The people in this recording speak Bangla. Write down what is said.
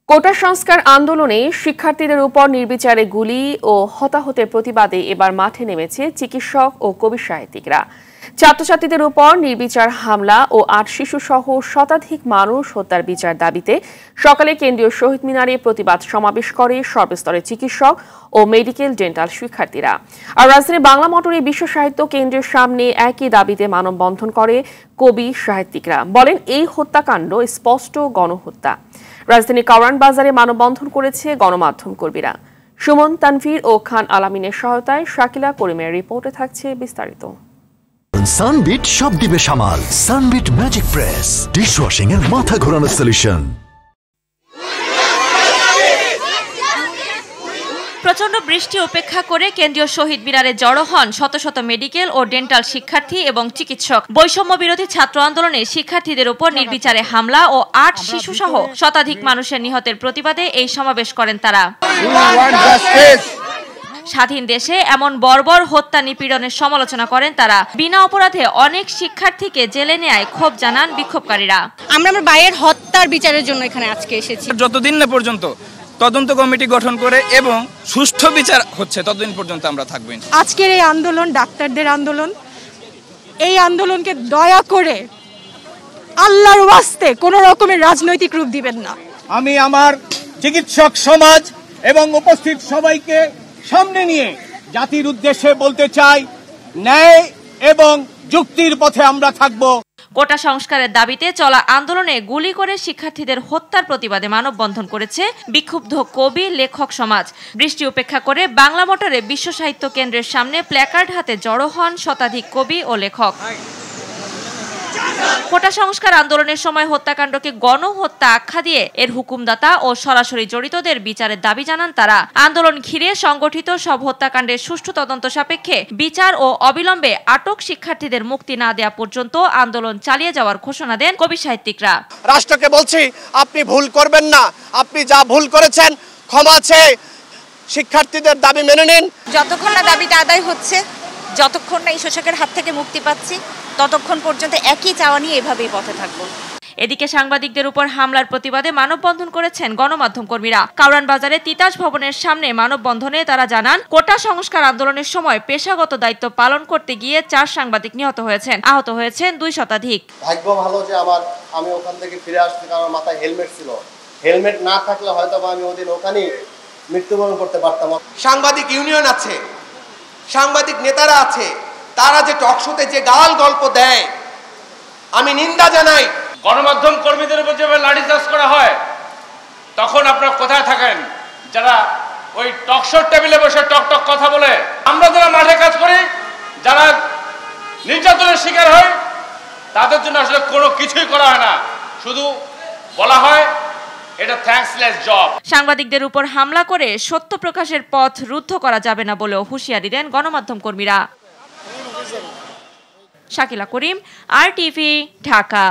কোটা সংস্কার আন্দোলনে শিক্ষার্থীদের উপর নির্বিচারে গুলি ও হতাহতের প্রতিবাদে এবার মাঠে নেমেছে চিকিৎসক ও কবি সাহিত্যিকরা। ছাত্রছাত্রীদের উপর নির্বিচার হামলা ও ৮ শিশুসহ শতাধিক মানুষ হত্যার বিচার দাবিতে সকালে কেন্দ্রীয় শহীদ মিনারে প্রতিবাদ সমাবেশ করে সর্বস্তরের চিকিৎসক ও মেডিকেল ডেন্টাল শিক্ষার্থীরা। আর রাজধানীর বাংলা মোটরে বিশ্ব সাহিত্য কেন্দ্রের সামনে একই দাবিতে মানববন্ধন করে কবি সাহিত্যিকরা। বলেন, এই হত্যাকাণ্ড স্পষ্ট গণহত্যা। রাজধানীর কাওরান বাজারে মানববন্ধন করেছে গণমাধ্যম কর্মীরা। সুমন, তানভীর ও খান আলামিনের সহায়তায় শাকিলা করিমের রিপোর্টে থাকছে বিস্তারিত। সানবিট সব দিবে সামাল। সানবিট ম্যাজিক প্রেস ডিশওয়াশিং এর মাথা ঘোরানো সলিউশন। প্রচন্ড বৃষ্টি উপেক্ষা করে কেন্দ্রীয় শহীদ মিনারে জড়ো হন শত শত মেডিকেল ও ডেন্টাল শিক্ষার্থী এবং চিকিৎসক। বৈষম্য বিরোধী ছাত্র আন্দোলনে শিক্ষার্থীদের উপর নির্বিচারে হামলা ও ৮ শিশুসহ শতাধিক মানুষের নিহতের প্রতিবাদে এই সমাবেশ করেন তারা। স্বাধীন দেশে এমন বর্বর হত্যা নিপীড়নের সমালোচনা করেন তারা। বিনা অপরাধে অনেক শিক্ষার্থীকে জেলে নেয় ক্ষোভ জানান বিক্ষোভকারীরা। আমরা আমার ভাইয়ের হত্যার বিচারের জন্য এখানে আজকে এসেছি। যতদিন না পর্যন্ত তদন্ত কমিটি গঠন করে এবং সুষ্ঠু বিচার হচ্ছে ততদিন পর্যন্ত আমরা থাকব। আজকের এই আন্দোলন ডাক্তারদের আন্দোলন। এই আন্দোলনকে দয়া করে আল্লাহর ওয়াস্তে কোনো রকমের রাজনৈতিক রূপ দিবেন না। আমি আমার চিকিৎসক সমাজ এবং উপস্থিত সবাইকে সামনে নিয়ে জাতির উদ্দেশ্যে বলতে চাই, ন্যায় এবং যুক্তির পথে আমরা থাকব। কোটা সংস্কারের দাবিতে চলা আন্দোলনে গুলি করে শিক্ষার্থীদের হত্যার প্রতিবাদে মানববন্ধন করেছে বিক্ষুব্ধ কবি লেখক সমাজ। বৃষ্টি উপেক্ষা করে বাংলা মোটরে বিশ্ব সাহিত্য কেন্দ্রের সামনে প্ল্যাকার্ড হাতে জড়ো হন শতাধিক কবি ও লেখক। কোটা সংস্কার আন্দোলনের সময় হত্যাকাণ্ডকে গণহত্যা আখ্যা দিয়ে এর হুকুমদাতা ও সরাসরি জড়িতদের বিচারের দাবি জানান তারা। আন্দোলন ঘিরে সংগঠিত সব হত্যাকাণ্ডের সুষ্ঠু তদন্ত সাপেক্ষে বিচার ও অবিলম্বে আটক শিক্ষার্থীদের মুক্তি না দেওয়া পর্যন্ত আন্দোলন চালিয়ে যাওয়ার ঘোষণা দেন কবি সাহিত্যিকরা। রাষ্ট্রকে বলছি, আপনি ভুল করবেন না। আপনি যা ভুল করেছেন ক্ষমা চেয়ে শিক্ষার্থীদের দাবি মেনে নিন। যতক্ষণ না দাবিটা আদায় হচ্ছে, যতক্ষণ না এই শোষকের হাত থেকে মুক্তি পাচ্ছি, ততক্ষণ পর্যন্ত একই চাওয়া নিয়ে এভাবেই পথে থাকবো। এদিকে সাংবাদিকদের উপর হামলার প্রতিবাদে মানববন্ধন করেছেন গণমাধ্যম কর্মীরা। কাওরান বাজারে তিতাস ভবনের সামনে মানববন্ধনে তারা জানান, কোটা সংস্কার আন্দোলনের সময় পেশাগত দায়িত্ব পালন করতে গিয়ে 4 সাংবাদিক নিহত হয়েছেন, আহত হয়েছেন 2 শতাধিক। ভাগ্য ভালো যে আমি ওখান থেকে ফিরে আসতে, কারণ মাথায় হেলমেট ছিল। হেলমেট না থাকলে হয়তো আমি ওদিন ওখানেই মৃত্যুবরণ করতে পারতাম। সাংবাদিক ইউনিয়ন আছে, সাংবাদিক নেতারা আছে, তারা যে টকশোতে যে গাল গল্প দেয় আমি নিন্দা জানাই। গণমাধ্যম কর্মীদের উপর যেভাবে লাঠিচার্জ করা হয়, তখন আপনারা কোথায় থাকেন যারা ওই টকশোর টেবিলে বসে টকটক কথা বলে? আমরা যারা মাঠে কাজ করি, যারা নির্যাতনের শিকার হয়, তাদের জন্য আসলে কোনো কিছুই করা হয় না, শুধু বলা হয় এটা থ্যাঙ্কসলেস জব। সাংবাদিকদের উপর হামলা করে সত্য প্রকাশের পথ রুদ্ধ করা যাবে না বলেও হুঁশিয়ারি দেন গণমাধ্যম কর্মীরা। শাকিলা করিম, RTV, ঢাকা।